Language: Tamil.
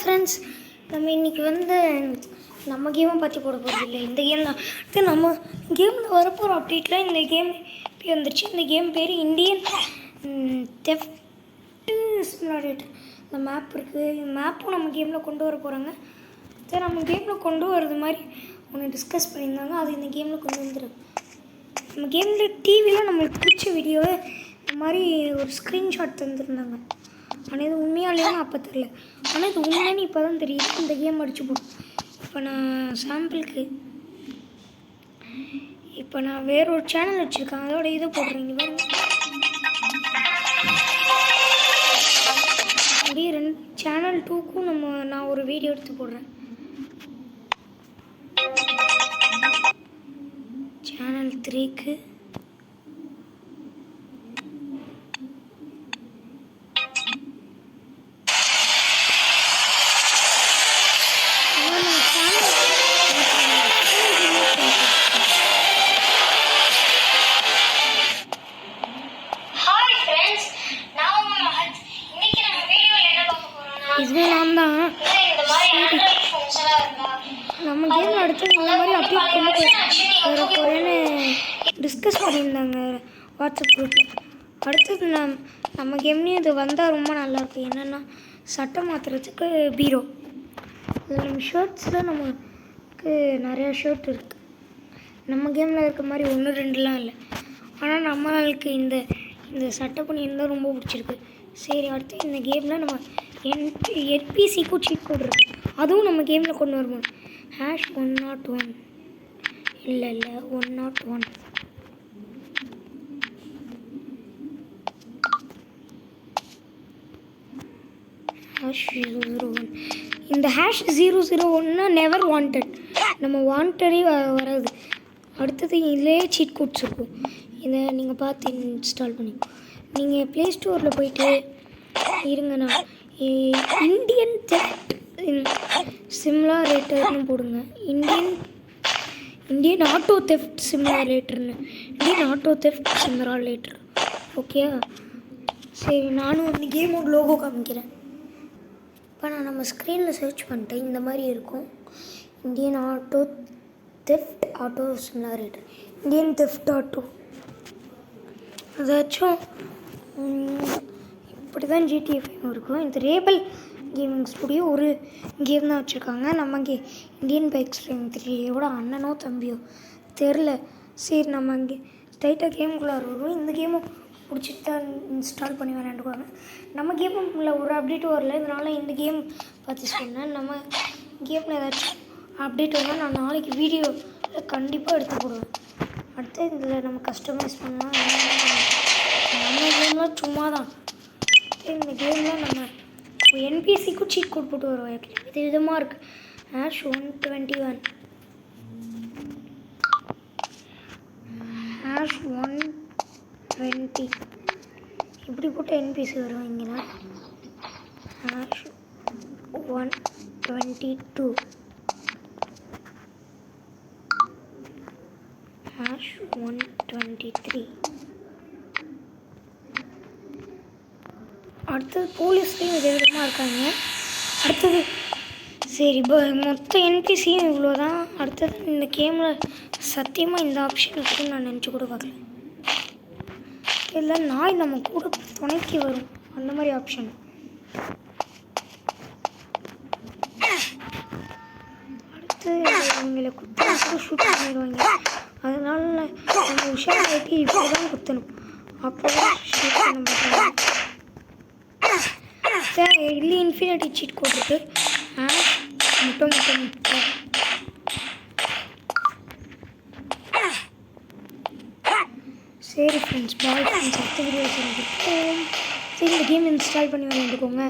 ஃப்ரெண்ட்ஸ், நம்ம இன்றைக்கி நம்ம கேமை பற்றி போட போகிறது இல்லை. இந்த கேம் தான் நம்ம கேமில் வரப்போகிற அப்டேட்டில் இந்த கேம் பேர் வந்துருச்சு. இந்த கேம் பேர் இந்தியன் தெஃப்ட் சிமுலேட்டர். இந்த மேப் இருக்குது. இந்த மேப்பும் நம்ம கேமில் கொண்டு வர போகிறாங்க. சரி, நம்ம கேமில் கொண்டு வரது மாதிரி ஒன்று டிஸ்கஸ் பண்ணியிருந்தாங்க. அது இந்த கேமில் கொண்டு வந்துருக்கு. நம்ம கேமில் டிவியில் நம்மளுக்கு பிடிச்ச வீடியோவை இந்த மாதிரி ஒரு ஸ்க்ரீன்ஷாட் தந்துருந்தாங்க. ஆனால் இது உண்மையாக இல்லையான்னு அப்போ தெரியல. ஆனால் இது உண்மைன்னு இப்போ தான் தெரியுது. இந்த கேம் அடிச்சு போடும். இப்போ நான் சாம்பிளுக்கு வேற ஒரு சேனல் வச்சுருக்கேன். அதோட இதை போடுறேங்க பாருங்க. அப்படியே சேனல் 2க்கும் நான் ஒரு வீடியோ எடுத்து போடுறேன். சேனல் 3க்கு இதுவே நான் தான். நம்ம கேம் அடுத்தது இந்த மாதிரி அப்டேட் பண்ணி வேறு போகிறேன்னு டிஸ்கஸ் பண்ணியிருந்தாங்க வாட்ஸ்அப் குரூப்பில். அடுத்தது நம்ம கேம்லேயும் இது வந்தால் ரொம்ப நல்லாயிருக்கும். என்னென்னா சட்டை மாற்றுறதுக்கு பீரோ. இதில் நம்ம ஷர்ட்ஸில் நமக்கு நிறையா ஷர்ட் இருக்குது. நம்ம கேமில் இருக்க மாதிரி 1-2லாம் இல்லை. ஆனால் நம்மளுக்கு இந்த சட்டை பண்ணி இருந்தால் ரொம்ப பிடிச்சிருக்கு. சரி, அடுத்து இந்த கேமில் நம்ம என்பிசிக்கும் சீட் கோட் இருக்குது. அதுவும் நம்ம கேமில் கொண்டு வருவோம். #101 இல்லை 101 #001. இந்த #001 நெவர் வாண்டட். நம்ம வாண்டடே வராது. அடுத்தது இதிலே சீட் கோட்ஸ் இருக்கும். இதை நீங்கள் பார்த்து இன்ஸ்டால் பண்ணி நீங்கள் ப்ளே ஸ்டோரில் போயிட்டு இருங்கண்ணா இந்தியன் தெஃப்ட் சிமுலேட்டர்னு போடுங்க. இந்தியன் ஆட்டோ தெஃப்ட் சிமுலேட்டர்னு. Indian auto theft simulator. Okay, சரி, நானும் அந்த கேமோட லோகோ காமிக்கிறேன். இப்போ நான் நம்ம ஸ்க்ரீனில் சர்ச் பண்ணிட்டேன். இந்த மாதிரி இருக்கும். Indian auto theft auto simulator. Indian theft auto. அதாச்சும் இப்படி தான் GTA 5 இருக்கும். இந்த ரேபல் கேமிங் ஸ்டுடியோ ஒரு கேம் தான் வச்சுருக்காங்க. நம்ம இந்தியன் பைக்ஸ் 3 அண்ணனோ தம்பியோ தெரில. சரி, நம்ம அங்கே ஸ்ட்ரைட்டாக கேமுக்குள்ளே வருவோம். இந்த கேமும் பிடிச்சிட்டு தான் இன்ஸ்டால் பண்ணி விளையாண்டுக்குவாங்க. நம்ம கேமுக்குள்ளே ஒரு அப்டேட்டும் வரல. இதனால் இந்த கேம் பார்த்து சொன்னேன். நம்ம கேமில் ஏதாச்சும் அப்டேட் வந்தால் நான் நாளைக்கு வீடியோவில் கண்டிப்பாக எடுத்து போடுவேன். அடுத்து இதில் நம்ம கஸ்டமைஸ் பண்ணலாம். நம்ம கேம்லாம் சும்மா தான். இந்த கேமில் நம்ம என்பிசிக்கும் சீட் கோட் போட்டு வருவோம். இது விதமாக இருக்குது. #121 #120 இப்படி போட்டு என்பிசி வருவாங்களா. #122 #123. அடுத்தது போலீஸ்லேயும் இதே விதமாக இருக்காங்க. அடுத்தது சரி, இப்போ மொத்த என்பிசியும் இவ்வளோ தான். அடுத்தது இந்த கேமில் சத்தியமாக இந்த ஆப்ஷன் இருக்குன்னு நான் நினச்சி கூட பார்க்கல. இல்லை, நாய் நம்ம கூட துணைக்கி வரும் அந்த மாதிரி ஆப்ஷன். அடுத்து அவங்கள குத்து ஷூட் பண்ணிடுவாங்க. அதனால நம்ம உஷாராகிட்டு இப்போ தான் குத்தணும். அப்போ தான் ஷூட் பண்ண மாட்டாங்க. இல்லை, இன்ஃபினிட்டி சீட் கோட் இருக்குது. முட்டை சரி ஃப்ரெண்ட்ஸ், பாய் ஃப்ரெண்ட்ஸ். அடுத்த வீடியோ சரி, இந்த கேம் இன்ஸ்டால் பண்ணி விளையாண்டுக்கோங்க.